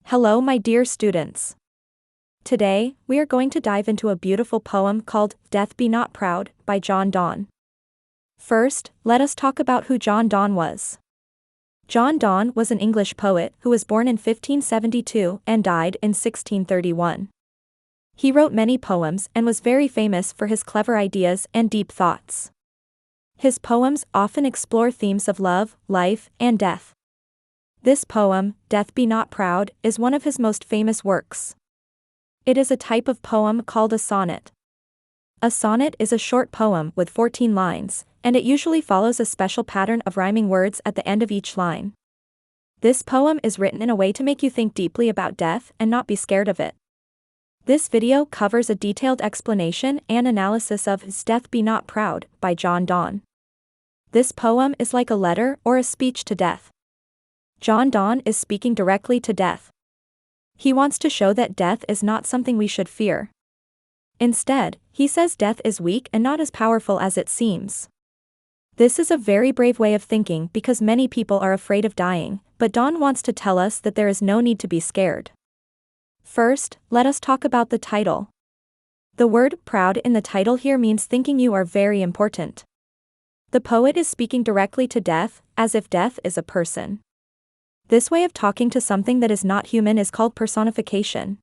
Hello, my dear students. Today, we are going to dive into a beautiful poem called Death Be Not Proud by John Donne. First, let us talk about who John Donne was. John Donne was an English poet who was born in 1572 and died in 1631. He wrote many poems and was very famous for his clever ideas and deep thoughts. His poems often explore themes of love, life, and death. This poem, Death Be Not Proud, is one of his most famous works. It is a type of poem called a sonnet. A sonnet is a short poem with 14 lines, and it usually follows a special pattern of rhyming words at the end of each line. This poem is written in a way to make you think deeply about death and not be scared of it. This video covers a detailed explanation and analysis of Death Be Not Proud by John Donne. This poem is like a letter or a speech to death. John Donne is speaking directly to death. He wants to show that death is not something we should fear. Instead, he says death is weak and not as powerful as it seems. This is a very brave way of thinking because many people are afraid of dying, but Donne wants to tell us that there is no need to be scared. First, let us talk about the title. The word proud in the title here means thinking you are very important. The poet is speaking directly to death, as if death is a person. This way of talking to something that is not human is called personification.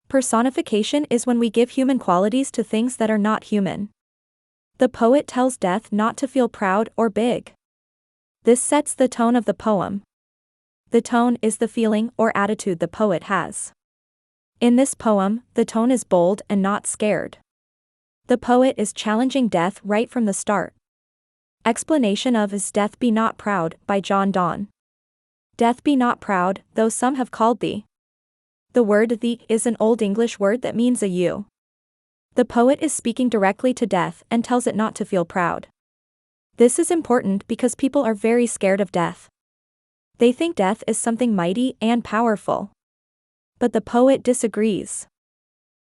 Personification is when we give human qualities to things that are not human. The poet tells death not to feel proud or big. This sets the tone of the poem. The tone is the feeling or attitude the poet has. In this poem, the tone is bold and not scared. The poet is challenging death right from the start. Explanation of Death Be Not Proud by John Donne. Death be not proud, though some have called thee. The word thee is an Old English word that means a you. The poet is speaking directly to death and tells it not to feel proud. This is important because people are very scared of death. They think death is something mighty and powerful. But the poet disagrees.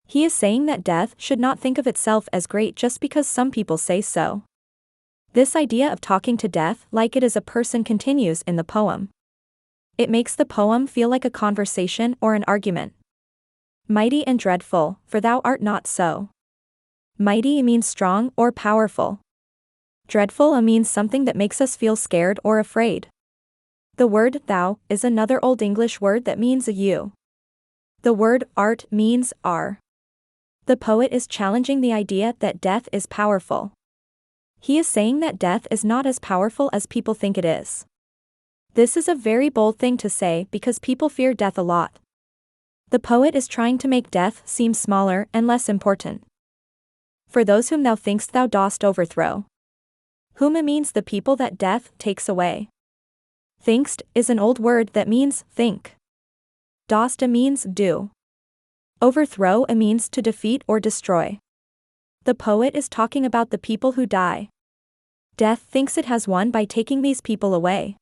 He is saying that death should not think of itself as great just because some people say so. This idea of talking to death like it is a person continues in the poem. It makes the poem feel like a conversation or an argument. Mighty and dreadful, for thou art not so. Mighty means strong or powerful. Dreadful means something that makes us feel scared or afraid. The word thou is another Old English word that means a you. The word art means are. The poet is challenging the idea that death is powerful. He is saying that death is not as powerful as people think it is. This is a very bold thing to say because people fear death a lot. The poet is trying to make death seem smaller and less important. For those whom thou thinkst thou dost overthrow. Whom means the people that death takes away. Thinkst is an old word that means think. Dost means do. Overthrow means to defeat or destroy. The poet is talking about the people who die. Death thinks it has won by taking these people away.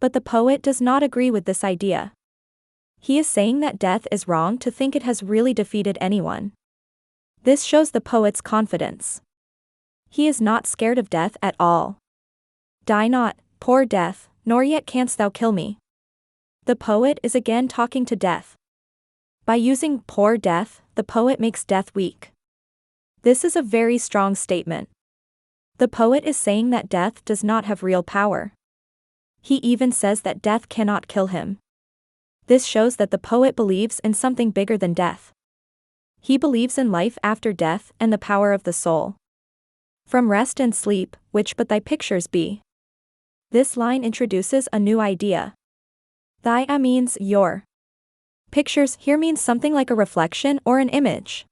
But the poet does not agree with this idea. He is saying that death is wrong to think it has really defeated anyone. This shows the poet's confidence. He is not scared of death at all. Die not, poor death, nor yet canst thou kill me. The poet is again talking to death. By using poor death, the poet makes death weak. This is a very strong statement. The poet is saying that death does not have real power. He even says that death cannot kill him. This shows that the poet believes in something bigger than death. He believes in life after death and the power of the soul. From rest and sleep, which but thy pictures be. This line introduces a new idea. Thy means your. Pictures here means something like a reflection or an image.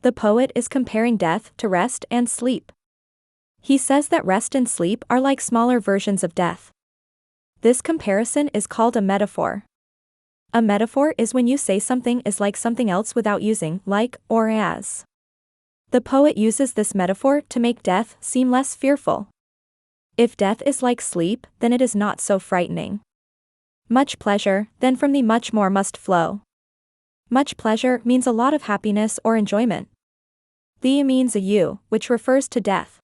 The poet is comparing death to rest and sleep. He says that rest and sleep are like smaller versions of death. This comparison is called a metaphor. A metaphor is when you say something is like something else without using like or as. The poet uses this metaphor to make death seem less fearful. If death is like sleep, then it is not so frightening. Much pleasure, then from thee much more must flow. Much pleasure means a lot of happiness or enjoyment. Thee means a you, which refers to death.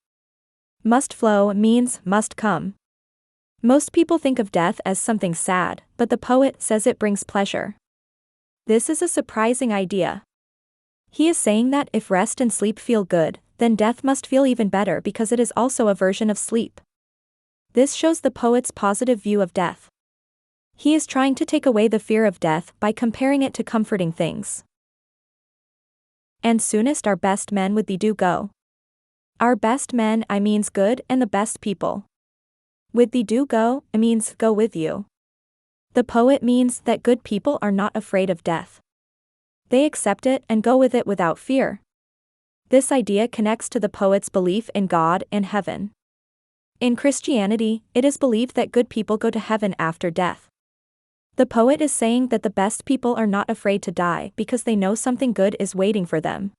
Must flow means must come. Most people think of death as something sad, but the poet says it brings pleasure. This is a surprising idea. He is saying that if rest and sleep feel good, then death must feel even better because it is also a version of sleep. This shows the poet's positive view of death. He is trying to take away the fear of death by comparing it to comforting things. And soonest our best men with thee do go. Our best men I means good and the best people. With thee do go, I means go with you. The poet means that good people are not afraid of death. They accept it and go with it without fear. This idea connects to the poet's belief in God and heaven. In Christianity, it is believed that good people go to heaven after death. The poet is saying that the best people are not afraid to die because they know something good is waiting for them.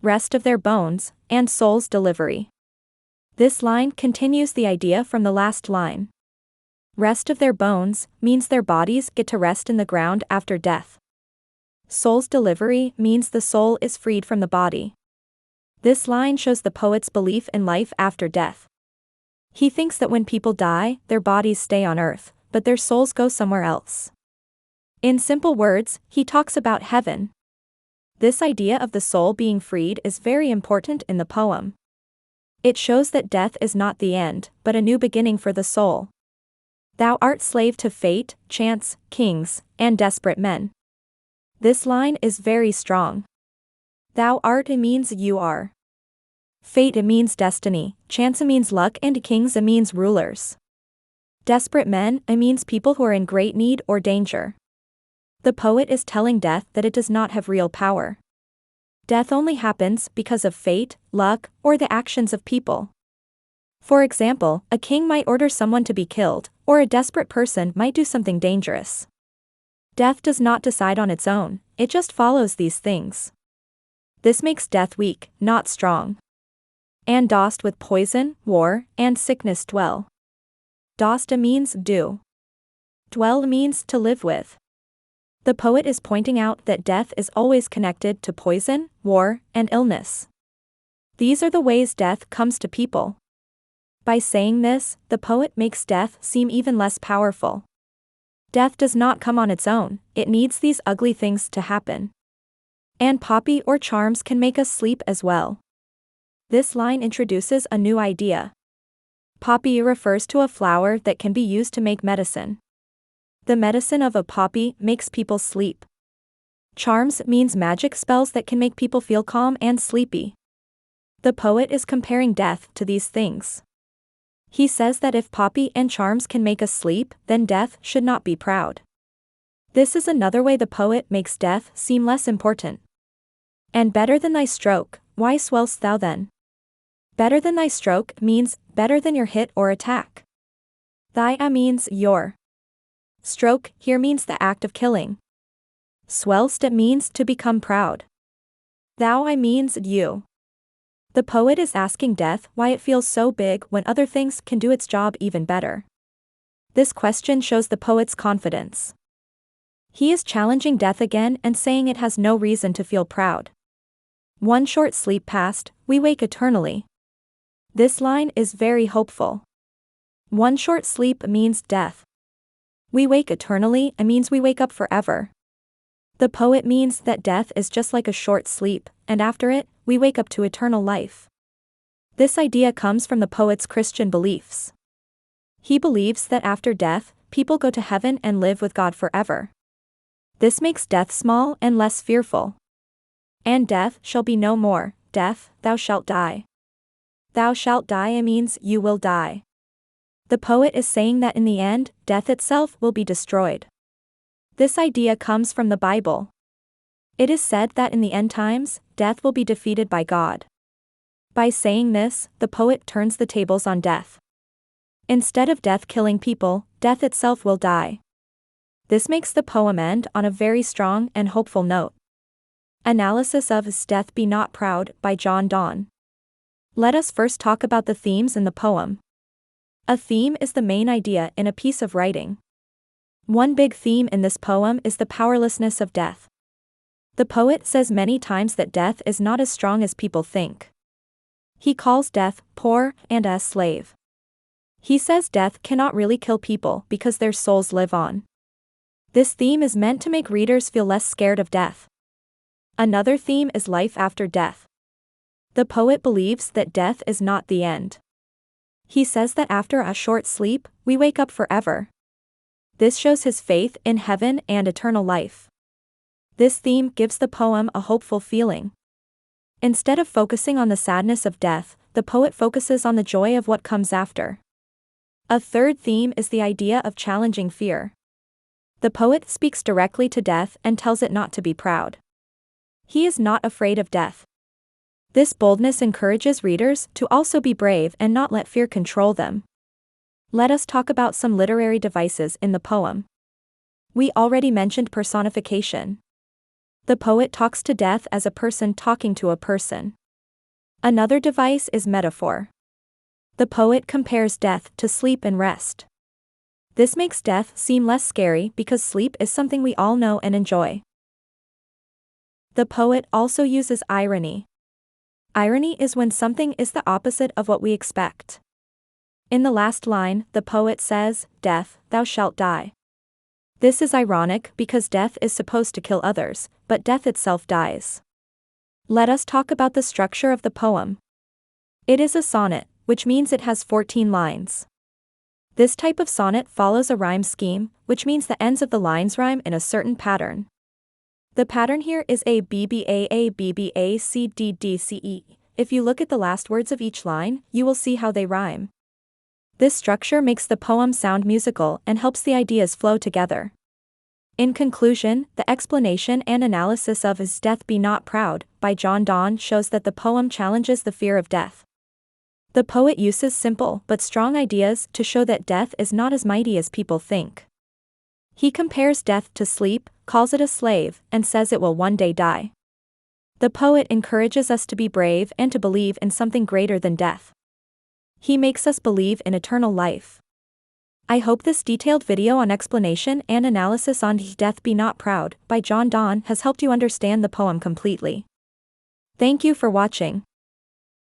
Rest of their bones, and soul's delivery. This line continues the idea from the last line. Rest of their bones means their bodies get to rest in the ground after death. Soul's delivery means the soul is freed from the body. This line shows the poet's belief in life after death. He thinks that when people die, their bodies stay on earth, but their souls go somewhere else. In simple words, he talks about heaven. This idea of the soul being freed is very important in the poem. It shows that death is not the end, but a new beginning for the soul. Thou art slave to fate, chance, kings, and desperate men. This line is very strong. Thou art it means you are. Fate it means destiny, chance it means luck, and kings it means rulers. Desperate men it means people who are in great need or danger. The poet is telling death that it does not have real power. Death only happens because of fate, luck, or the actions of people. For example, a king might order someone to be killed, or a desperate person might do something dangerous. Death does not decide on its own, it just follows these things. This makes death weak, not strong. And dost with poison, war, and sickness dwell. Dost means do. Dwell means to live with. The poet is pointing out that death is always connected to poison, war, and illness. These are the ways death comes to people. By saying this, the poet makes death seem even less powerful. Death does not come on its own, it needs these ugly things to happen. And poppy or charms can make us sleep as well. This line introduces a new idea. Poppy refers to a flower that can be used to make medicine. The medicine of a poppy makes people sleep. Charms means magic spells that can make people feel calm and sleepy. The poet is comparing death to these things. He says that if poppy and charms can make us sleep, then death should not be proud. This is another way the poet makes death seem less important. And better than thy stroke, why swell'st thou then? Better than thy stroke means better than your hit or attack. Thy means your. Stroke here means the act of killing. Swellst it means to become proud. Thou means you. The poet is asking death why it feels so big when other things can do its job even better. This question shows the poet's confidence. He is challenging death again and saying it has no reason to feel proud. One short sleep past, we wake eternally. This line is very hopeful. One short sleep means death. We wake eternally means we wake up forever. The poet means that death is just like a short sleep, and after it, we wake up to eternal life. This idea comes from the poet's Christian beliefs. He believes that after death, people go to heaven and live with God forever. This makes death small and less fearful. And death shall be no more, death, thou shalt die. Thou shalt die means you will die. The poet is saying that in the end, death itself will be destroyed. This idea comes from the Bible. It is said that in the end times, death will be defeated by God. By saying this, the poet turns the tables on death. Instead of death killing people, death itself will die. This makes the poem end on a very strong and hopeful note. Analysis of Is Death Be Not Proud by John Donne. Let us first talk about the themes in the poem. A theme is the main idea in a piece of writing. One big theme in this poem is the powerlessness of death. The poet says many times that death is not as strong as people think. He calls death poor and a slave. He says death cannot really kill people because their souls live on. This theme is meant to make readers feel less scared of death. Another theme is life after death. The poet believes that death is not the end. He says that after a short sleep, we wake up forever. This shows his faith in heaven and eternal life. This theme gives the poem a hopeful feeling. Instead of focusing on the sadness of death, the poet focuses on the joy of what comes after. A third theme is the idea of challenging fear. The poet speaks directly to death and tells it not to be proud. He is not afraid of death. This boldness encourages readers to also be brave and not let fear control them. Let us talk about some literary devices in the poem. We already mentioned personification. The poet talks to death as a person talking to a person. Another device is metaphor. The poet compares death to sleep and rest. This makes death seem less scary because sleep is something we all know and enjoy. The poet also uses irony. Irony is when something is the opposite of what we expect. In the last line, the poet says, "Death, thou shalt die." This is ironic because death is supposed to kill others, but death itself dies. Let us talk about the structure of the poem. It is a sonnet, which means it has 14 lines. This type of sonnet follows a rhyme scheme, which means the ends of the lines rhyme in a certain pattern. The pattern here is A B B A B B A C D D C E. If you look at the last words of each line, you will see how they rhyme. This structure makes the poem sound musical and helps the ideas flow together. In conclusion, the explanation and analysis of Is Death Be Not Proud by John Donne shows that the poem challenges the fear of death. The poet uses simple but strong ideas to show that death is not as mighty as people think. He compares death to sleep, calls it a slave, and says it will one day die. The poet encourages us to be brave and to believe in something greater than death. He makes us believe in eternal life. I hope this detailed video on explanation and analysis on Death Be Not Proud by John Donne has helped you understand the poem completely. Thank you for watching.